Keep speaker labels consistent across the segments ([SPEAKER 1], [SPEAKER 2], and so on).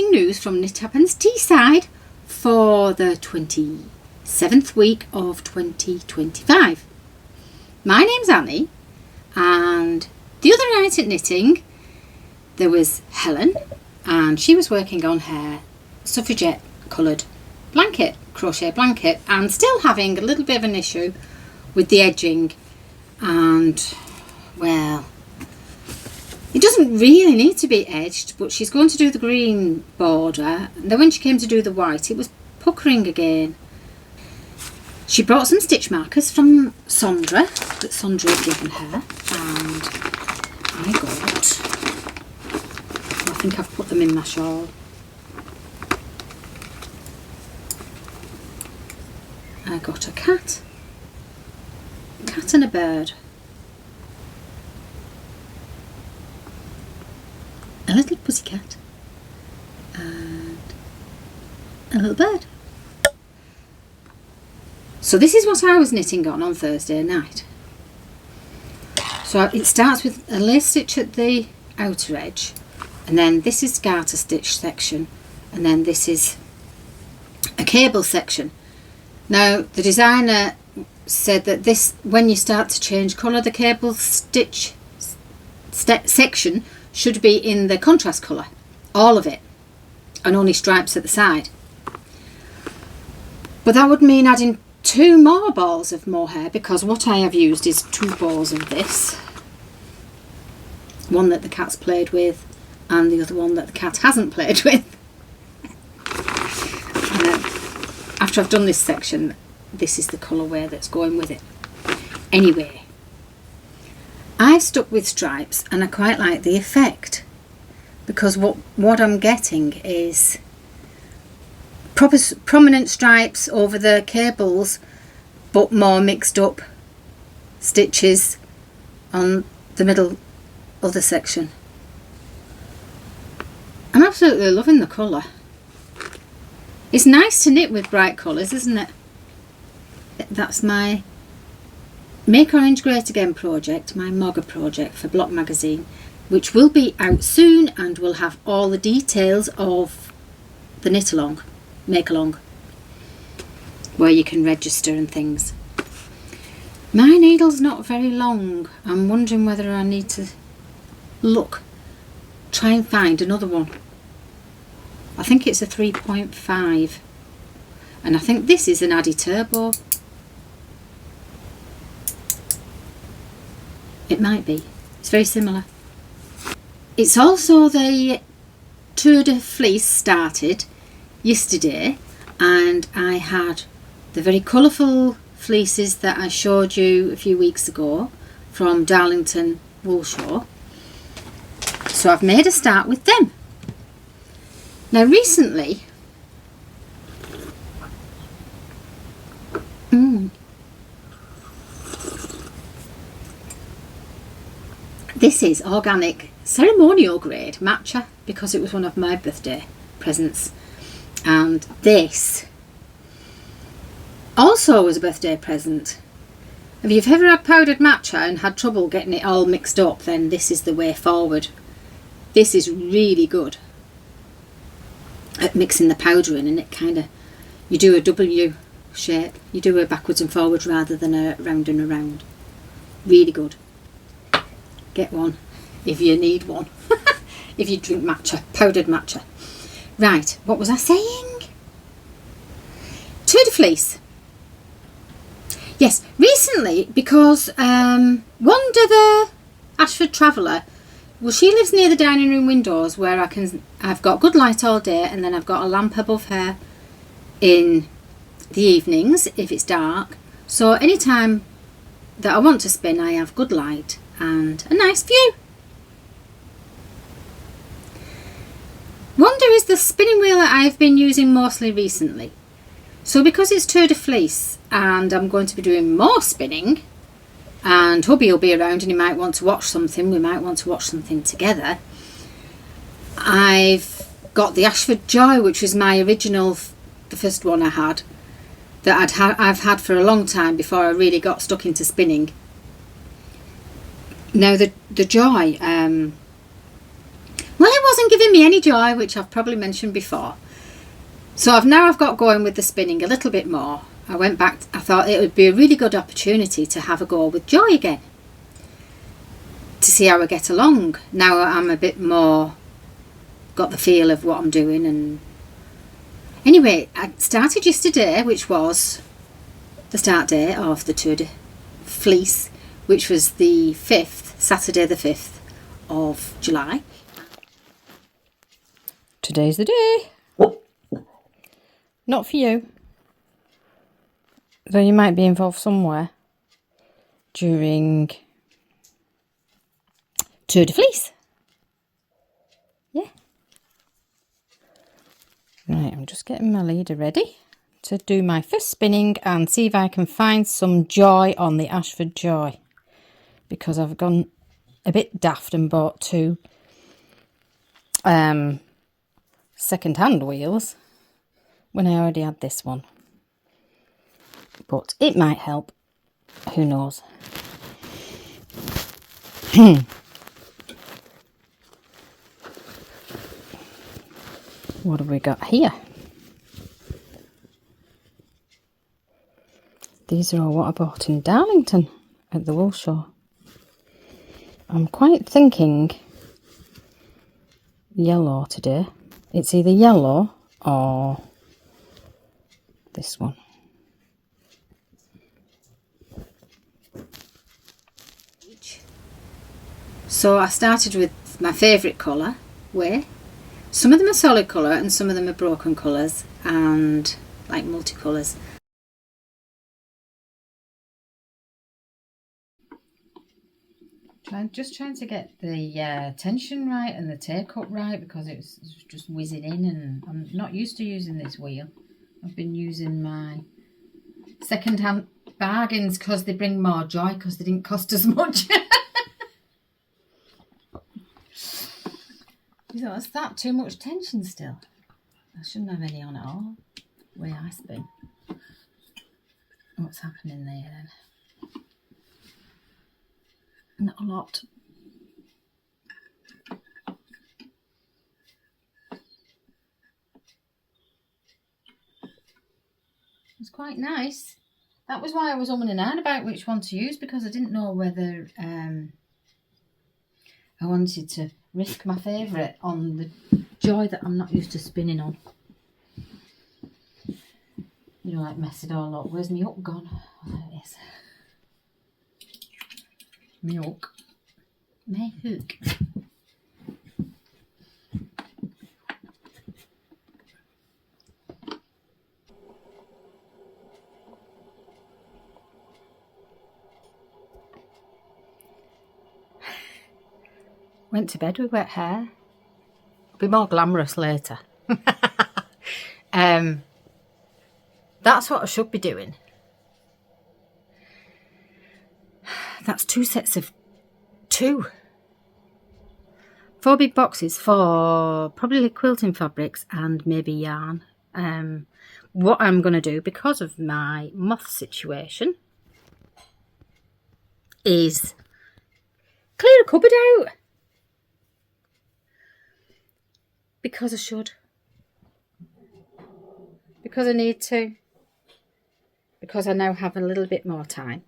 [SPEAKER 1] exciting news from Knit Happens Teesside for the 27th week of 2025. My name's Annie, and the other night at knitting there was Helen, and she was working on her suffragette coloured blanket, crochet blanket, and still having a little bit of an issue with the edging. And well, it doesn't really need to be edged, but she's going to do the green border. And then when she came to do the white, it was puckering again. She brought some stitch markers from Sondra that Sondra had given her, and I think I've put them in my shawl. I got a cat and a bird, a little pussycat, and a little bird. So this is what I was knitting on Thursday night. So it starts with a lace stitch at the outer edge, and then this is garter stitch section, and then this is a cable section. Now the designer said that this, when you start to change colour, the cable stitch section should be in the contrast colour, all of it, and only stripes at the side. But that would mean adding 2 more balls of mohair, because what I have used is 2 balls of this. One that the cat's played with and the other one that the cat hasn't played with. And then after I've done this section, this is the colourway that's going with it. Anyway, I've stuck with stripes, and I quite like the effect, because what I'm getting is prominent stripes over the cables, but more mixed up stitches on the middle other section. I'm absolutely loving the colour. It's nice to knit with bright colours, isn't it? That's my Make Orange Great Again project, my Mogger project for Block Magazine, which will be out soon and will have all the details of the knit along, make along, where you can register and things. My needle's not very long. I'm wondering whether I need to try and find another one. I think it's a 3.5, and I think this is an Addi Turbo. It might be. It's very similar. It's also the Tour De Fleece started yesterday, and I had the very colourful fleeces that I showed you a few weeks ago from Darlington Wool Show. So I've made a start with them. Now recently, this is organic ceremonial grade matcha, because it was one of my birthday presents, and this also was a birthday present. If you've ever had powdered matcha and had trouble getting it all mixed up, then this is the way forward. This is really good at mixing the powder in, and it kind of, you do a W shape, you do a backwards and forwards rather than a round and around. Really good. Get one if you need one. If you drink matcha, powdered matcha. Right, what was I saying? Tour De Fleece. Yes, recently, because Wanda the Ashford Traveller, well, she lives near the dining room windows where I've got good light all day, and then I've got a lamp above her in the evenings if it's dark. So anytime that I want to spin, I have good light and a nice view. Wanda is the spinning wheel that I've been using mostly recently. So because it's Tour De Fleece and I'm going to be doing more spinning, and hubby will be around and he might want to watch something, we might want to watch something together, I've got the Ashford Joy, which was my original, the first one I had, that I've had for a long time before I really got stuck into spinning. Now the Joy, well, it wasn't been giving me any joy, which I've probably mentioned before. So I've got going with the spinning a little bit more. I went back, I thought it would be a really good opportunity to have a go with joy again, to see how I get along. Now I'm a bit more, got the feel of what I'm doing. And anyway, I started yesterday, which was the start day of the Tour De Fleece, which was the 5th, Saturday the 5th of July. Today's the day. Not for you, though you might be involved somewhere during Tour De Fleece. Yeah. Right, I'm just getting my leader ready to do my first spinning and see if I can find some joy on the Ashford Joy, because I've gone a bit daft and bought 2 second-hand wheels when I already had this one. But it might help. Who knows? What have we got here? These are all what I bought in Darlington at the wool show. I'm quite thinking yellow today. It's either yellow or this one. So I started with my favourite colour, Way. Some of them are solid colour and some of them are broken colours and like multicolours. Just trying to get the tension right and the take up right, because it was just whizzing in, and I'm not used to using this wheel. I've been using my second-hand bargains because they bring more joy, because they didn't cost as much. You know, is that too much tension still? I shouldn't have any on at all, the way I spin. What's happening there then? Not a lot. It's quite nice. That was why I was umming and ahhing about which one to use, because I didn't know whether I wanted to risk my favourite on the joy that I'm not used to spinning on. You know, like mess it all up. Where's my hook gone? Oh, there it is. My hook. My hook. Went to bed with wet hair. It'll be more glamorous later. That's what I should be doing. That's 2 sets of 2. 4 big boxes for probably quilting fabrics and maybe yarn. What I'm going to do, because of my moth situation, is clear a cupboard out. Because I should. Because I need to. Because I now have a little bit more time.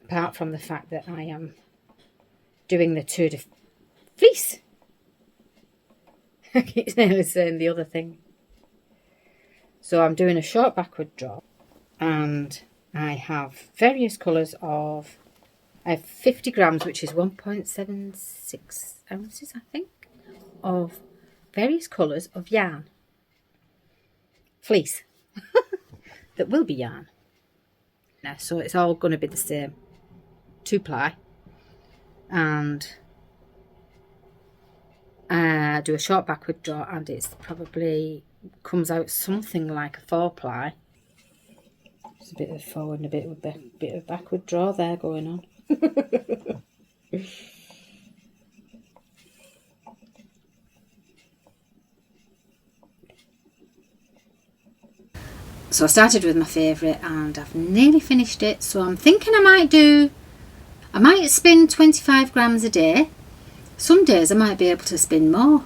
[SPEAKER 1] Apart from the fact that I am doing the Tour De Fleece. I keep nearly saying the other thing. So I'm doing a short backward draw, and I have various colours of, I have 50 grams, which is 1.76 ounces, I think, of various colours of yarn. Fleece. That will be yarn. Now, so it's all going to be the same. 2-ply, and do a short backward draw, and it's probably comes out something like a 4-ply. There's a bit of forward and a bit of backward draw there going on. So I started with my favourite and I've nearly finished it, so I'm thinking I might spin 25 grams a day. Some days I might be able to spin more,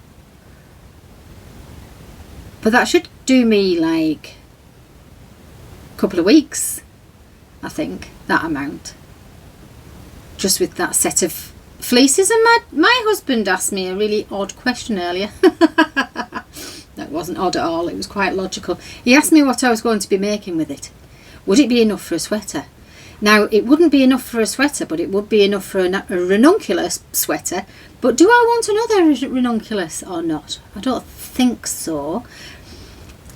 [SPEAKER 1] But that should do me like a couple of weeks, I think, that amount. Just with that set of fleeces. And my husband asked me a really odd question earlier. That wasn't odd at all, it was quite logical. He asked me what I was going to be making with it. Would it be enough for a sweater? Now, it wouldn't be enough for a sweater, but it would be enough for a ranunculus sweater. But do I want another ranunculus or not? I don't think so.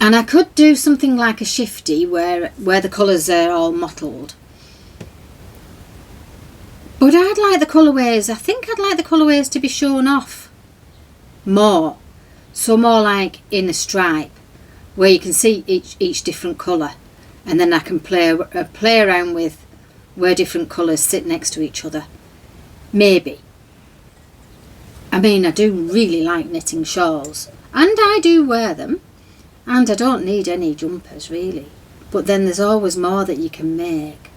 [SPEAKER 1] And I could do something like a shifty where the colours are all mottled. But I'd like the colourways, I think I'd like the colourways to be shown off more. So more like in a stripe, where you can see each different colour. And then I can play around with where different colours sit next to each other. Maybe. I mean, I do really like knitting shawls. And I do wear them. And I don't need any jumpers, really. But then there's always more that you can make.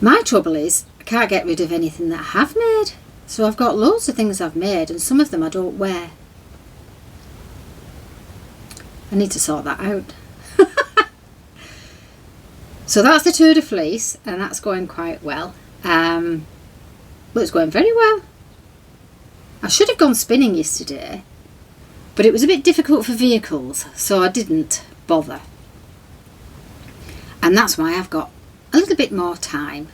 [SPEAKER 1] My trouble is, I can't get rid of anything that I have made. So I've got loads of things I've made, and some of them I don't wear. I need to sort that out. So that's the Tour De Fleece, and that's going quite well. Well, it's going very well. I should have gone spinning yesterday, but it was a bit difficult for vehicles, so I didn't bother. And that's why I've got a little bit more time.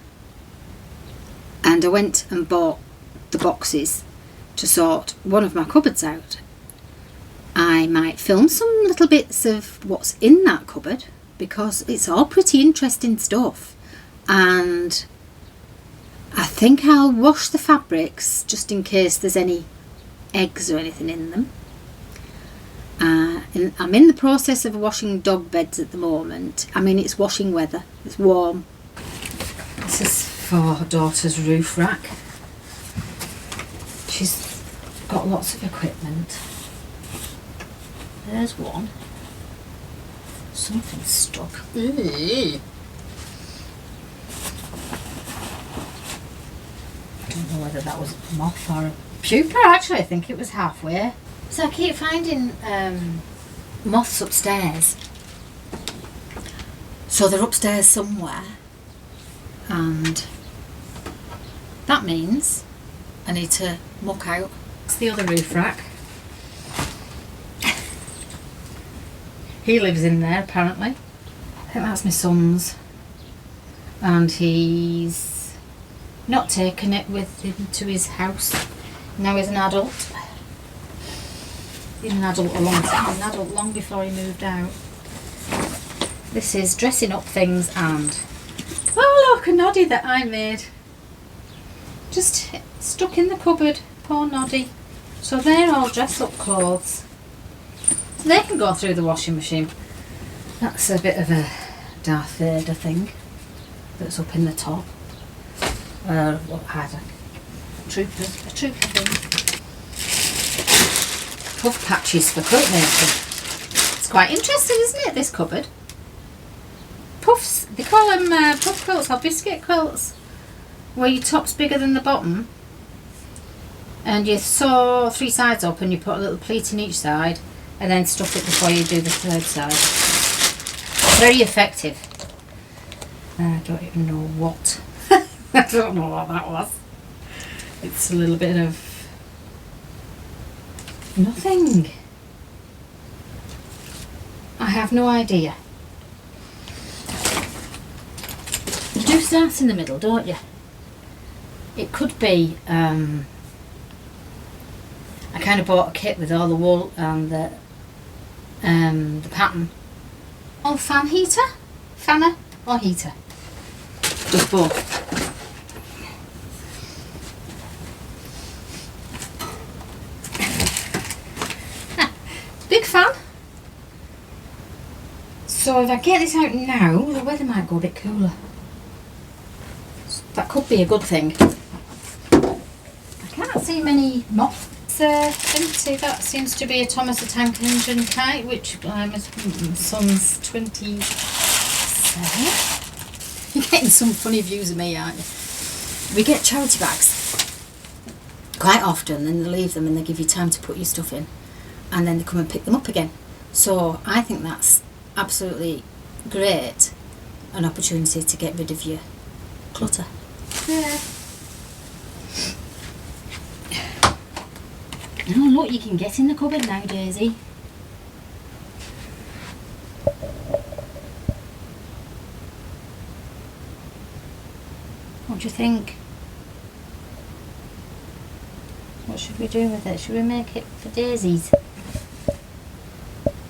[SPEAKER 1] And I went and bought the boxes to sort one of my cupboards out. I might film some little bits of what's in that cupboard, because it's all pretty interesting stuff. And I think I'll wash the fabrics just in case there's any eggs or anything in them. I'm in the process of washing dog beds at the moment. I mean, it's washing weather, it's warm. This is for daughter's roof rack. She's got lots of equipment. There's one. Something's stuck. Ugh. I don't know whether that was a moth or a pupa. Actually, I think it was halfway. So I keep finding moths upstairs. So they're upstairs somewhere. And that means I need to muck out. It's the other roof rack. He lives in there apparently. I think that's my son's. And he's not taken it with him to his house. Now he's an adult. He's been an adult a long time, an adult long before he moved out. This is dressing up things and... oh look, a noddy that I made. Just stuck in the cupboard, poor noddy. So they're all dress up clothes. They can go through the washing machine. That's a bit of a Darth Vader thing that's up in the top. What had a trooper thing. Puff patches for quilt making. It's quite interesting, isn't it, this cupboard? Puffs, they call them puff quilts or biscuit quilts, where your top's bigger than the bottom and you sew 3 sides up and you put a little pleat in each side and then stuff it before you do the 3rd side. Very effective. I don't even know what. I don't know what that was. It's a little bit of nothing. I have no idea. You do start in the middle, don't you? It could be I kind of bought a kit with all the wool and the pattern. Oh, fan heater? Fanner or heater? Just both. Big fan. So if I get this out now, the weather might go a bit cooler. That could be a good thing. I can't see many moths. Empty. That seems to be a Thomas the Tank Engine kite, which my son's 27. You're getting some funny views of me, aren't you? We get charity bags quite often, and they leave them and they give you time to put your stuff in, and then they come and pick them up again. So I think that's absolutely great, an opportunity to get rid of your clutter. Yeah. Oh look, you can get in the cupboard now, Daisy. What do you think? What should we do with it? Should we make it for daisies?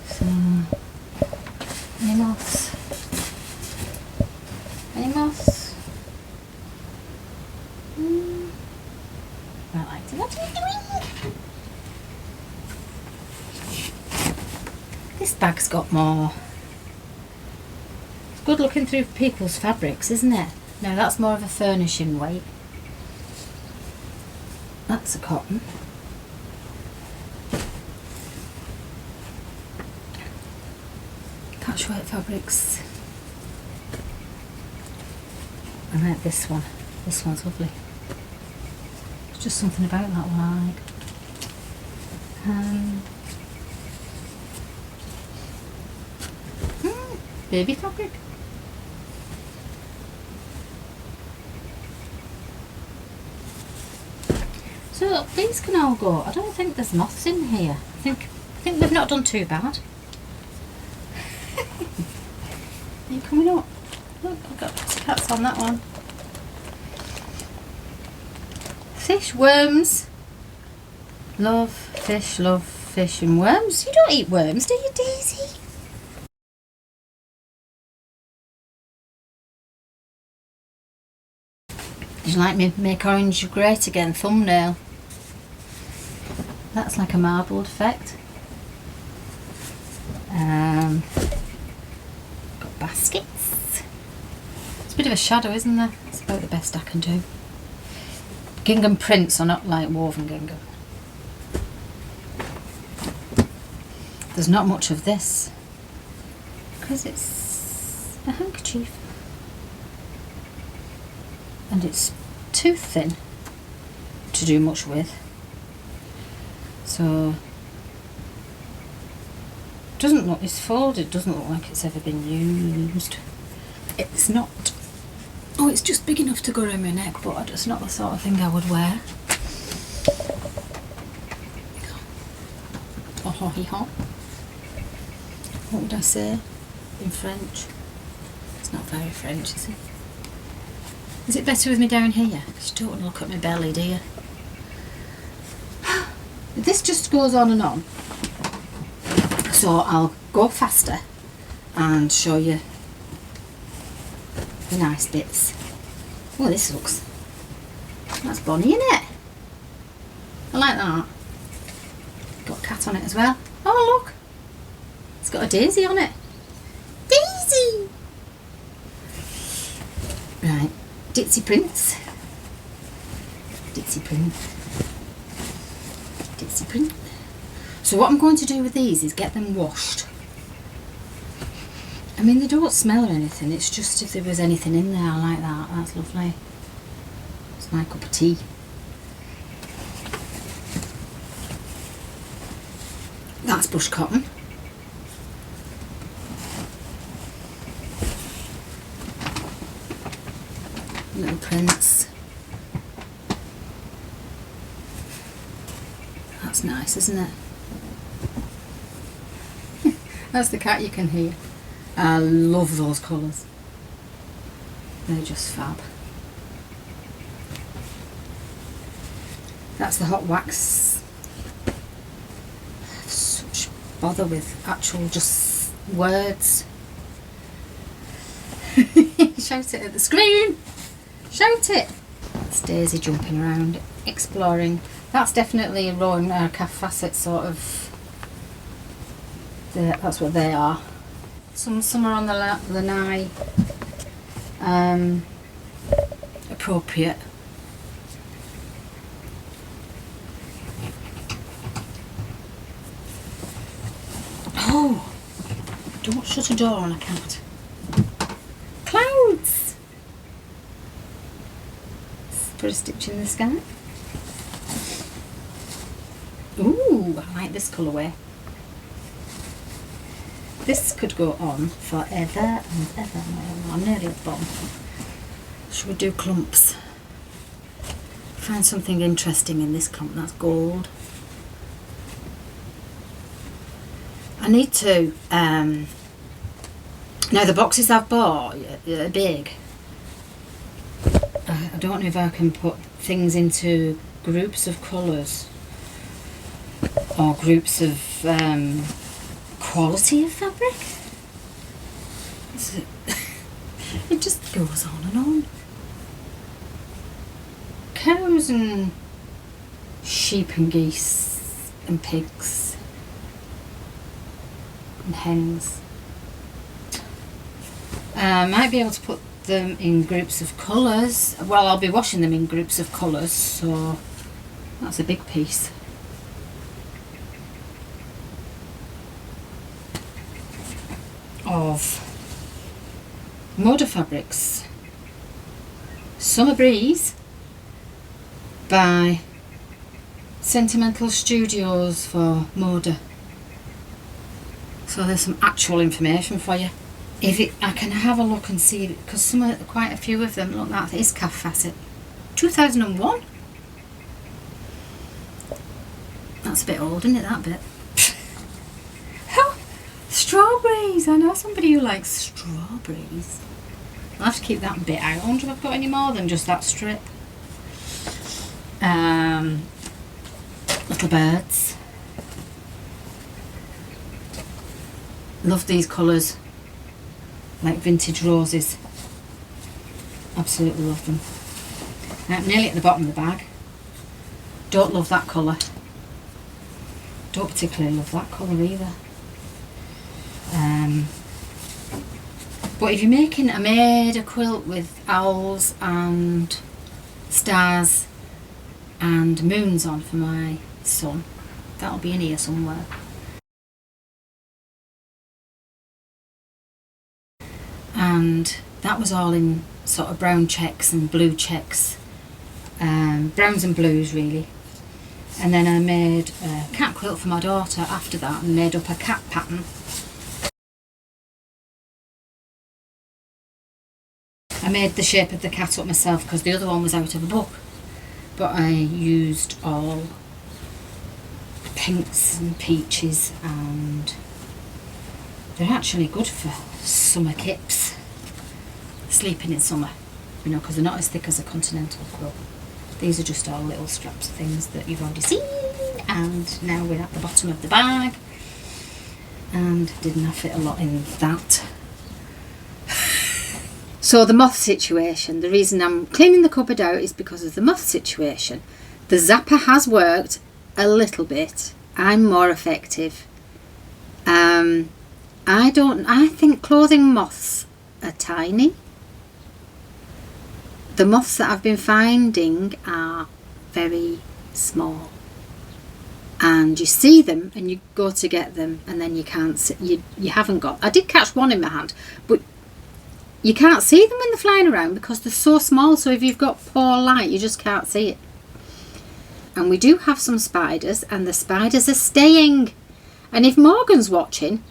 [SPEAKER 1] So, any moss? Any moss? I like it. What are you doing? This bag's got more. It's good looking through people's fabrics, isn't it? No, that's more of a furnishing weight. That's a cotton. Patchwork fabrics. I like this one. This one's lovely. There's just something about that one I like. Baby fabric. So these can all go. I don't think there's moths in here. I think they've not done too bad. Are you coming up? Look, I've got cats on that one. Fish, worms. Love fish and worms. You don't eat worms, do you, Daisy? Did you like me make orange great again? Thumbnail. That's like a marbled effect. Got baskets. It's a bit of a shadow, isn't there? It's about the best I can do. Gingham prints are not like woven gingham. There's not much of this because it's a handkerchief and it's too thin to do much with. So doesn't look, it's folded, doesn't look like it's ever been used. It's not. Oh, it's just big enough to go around my neck, but it's not the sort of thing I would wear. Oh, ho, ho. What would I say in French? It's not very French, is it? Is it better with me down here? Because you don't want to look at my belly, do you? This just goes on and on. So I'll go faster and show you the nice bits. Oh, this looks, that's bonny, isn't it? I like that. Got a cat on it as well. Oh look, it's got a daisy on it. Daisy! Right, Ditsy prints. Ditsy print. Ditsy print. So what I'm going to do with these is get them washed. I mean, they don't smell or anything, it's just if there was anything in there. I like that, that's lovely. It's my cup of tea. That's bush cotton. Little prints. That's nice, isn't it? That's the cat you can hear. I love those colours. They're just fab. That's the hot wax. Such bother with actual just words. Shout it at the screen! Shout it! That's Daisy jumping around, exploring. That's definitely a raw and calf facet sort of. That's what they are. Some are on the lanai appropriate. Oh, don't shut a door on a cat. Clouds. Let's put a stitch in the sky. Ooh, I like this colourway. This could go on forever and ever. I'm nearly at the bottom. Should we do clumps? Find something interesting in this clump. That's gold. I need to, now the boxes I've bought are big. I don't know if I can put things into groups of colours or groups of quality of fabric. It just goes on and on. Cows and sheep and geese and pigs and hens. I might be able to put them in groups of colours. Well, I'll be washing them in groups of colours, so that's a big piece. Of Moda Fabrics Summer Breeze by Sentimental Studios for Moda. So there's some actual information for you. I can have a look and see, because quite a few of them, look, that is calf facet. 2001? That's a bit old, isn't it, that bit? Oh, strawberries! I know somebody who likes strawberries. I'll have to keep that bit out. I wonder if I've got any more than just that strip. Little birds. Love these colours. Like vintage roses. Absolutely love them. Now, nearly at the bottom of the bag. Don't love that colour. Don't particularly love that colour either. But if you're making, I made a quilt with owls and stars and moons on for my son. That'll be in here somewhere. And that was all in sort of brown checks and blue checks, browns and blues really. And then I made a cat quilt for my daughter after that and made up a cat pattern. I made the shape of the cat up myself because the other one was out of a book, but I used all pinks and peaches, and they're actually good for summer kips, sleeping in summer, you know, because they're not as thick as a continental quilt. These are just all little straps of things that you've already seen, and now we're at the bottom of the bag, and didn't I fit a lot in that. So the moth situation, the reason I'm cleaning the cupboard out is because of the moth situation. The zapper has worked a little bit. I'm more effective. I think clothing moths are tiny. The moths that I've been finding are very small. And you see them and you go to get them and then you can't see, you haven't got. I did catch one in my hand, but you can't see them when they're flying around because they're so small, so if you've got poor light you just can't see it. And we do have some spiders, and the spiders are staying. And if Morgan's watching,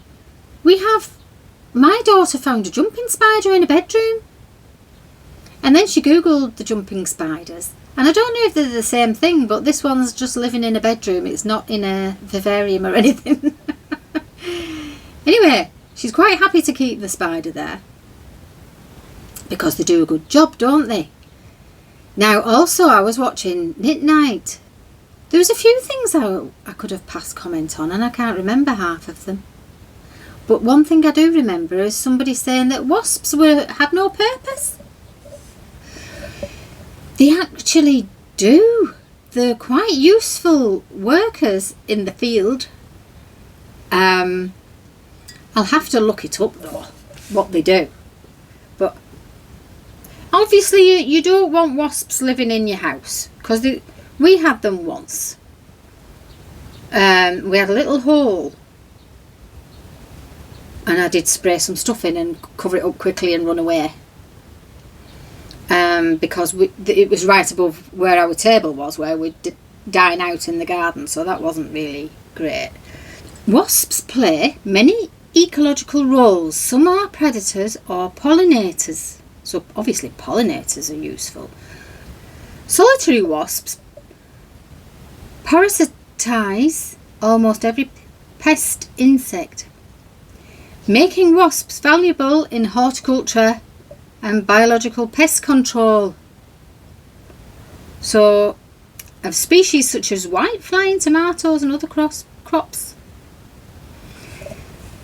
[SPEAKER 1] my daughter found a jumping spider in a bedroom. And then she googled the jumping spiders. And I don't know if they're the same thing, but this one's just living in a bedroom. It's not in a vivarium or anything. Anyway, she's quite happy to keep the spider there. Because they do a good job, don't they? Now, also, I was watching Knit Night. There was a few things I could have passed comment on, and I can't remember half of them. But one thing I do remember is somebody saying that wasps had no purpose. They actually do. They're quite useful workers in the field. I'll have to look it up though, what they do. But obviously you don't want wasps living in your house, because we had them once. We had a little hole, and I did spray some stuff in and cover it up quickly and run away. Because it was right above where our table was, where we'd dine out in the garden, so that wasn't really great. Wasps play many ecological roles. Some are predators or pollinators. So obviously pollinators are useful. Solitary wasps parasitize almost every pest insect, making wasps valuable in horticulture and biological pest control. So, of species such as whitefly in tomatoes and other crops.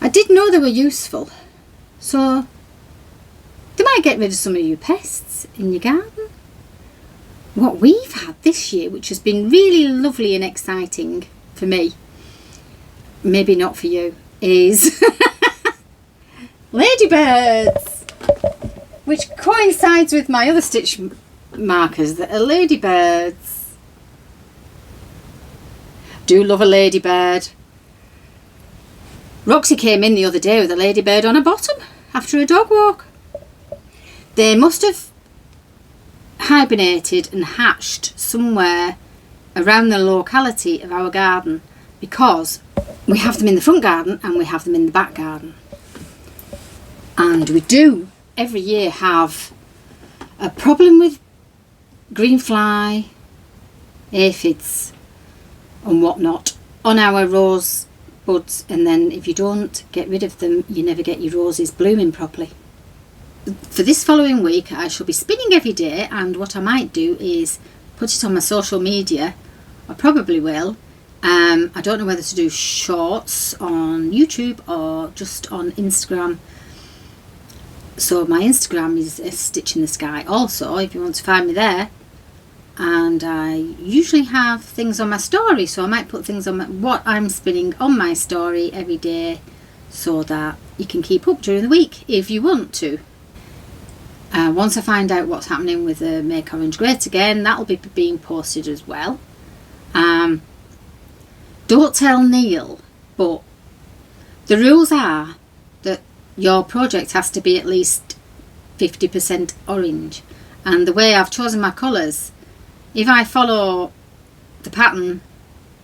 [SPEAKER 1] I did know they were useful, so they might get rid of some of your pests in your garden. What we've had this year, which has been really lovely and exciting for me, maybe not for you, is ladybirds, which coincides with my other stitch markers that are ladybirds. Do love a ladybird. Roxy came in the other day with a ladybird on her bottom after a dog walk. They must have hibernated and hatched somewhere around the locality of our garden, because we have them in the front garden and we have them in the back garden. And we do every year have a problem with green fly, aphids and whatnot on our rose buds, and then if you don't get rid of them, you never get your roses blooming properly. For this following week I shall be spinning every day, and what I might do is put it on my social media. I probably will. I don't know whether to do shorts on YouTube or just on Instagram. So my Instagram is Astitchinthesky also, if you want to find me there. And I usually have things on my story, so I might put things on what I'm spinning on my story every day, so that you can keep up during the week if you want to. Once I find out what's happening with the Make Orange Great Again, that'll be being posted as well. Don't tell Neil, but the rules are that your project has to be at least 50% orange, and the way I've chosen my colours, if I follow the pattern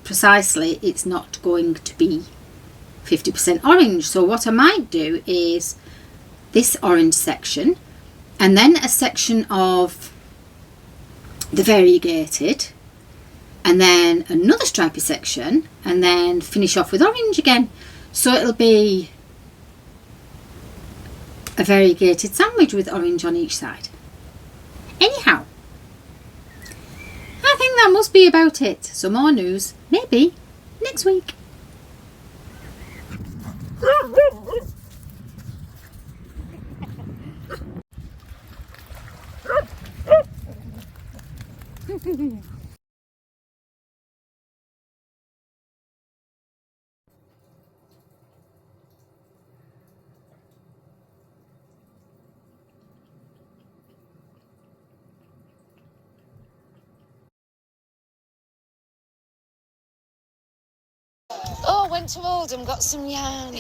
[SPEAKER 1] precisely, it's not going to be 50% orange. So what I might do is this orange section, and then a section of the variegated, and then another stripy section, and then finish off with orange again. So it'll be a variegated sandwich with orange on each side. Anyhow, I think that must be about it. Some more news, maybe next week.
[SPEAKER 2] Oh, went to Oldham, got some yarn.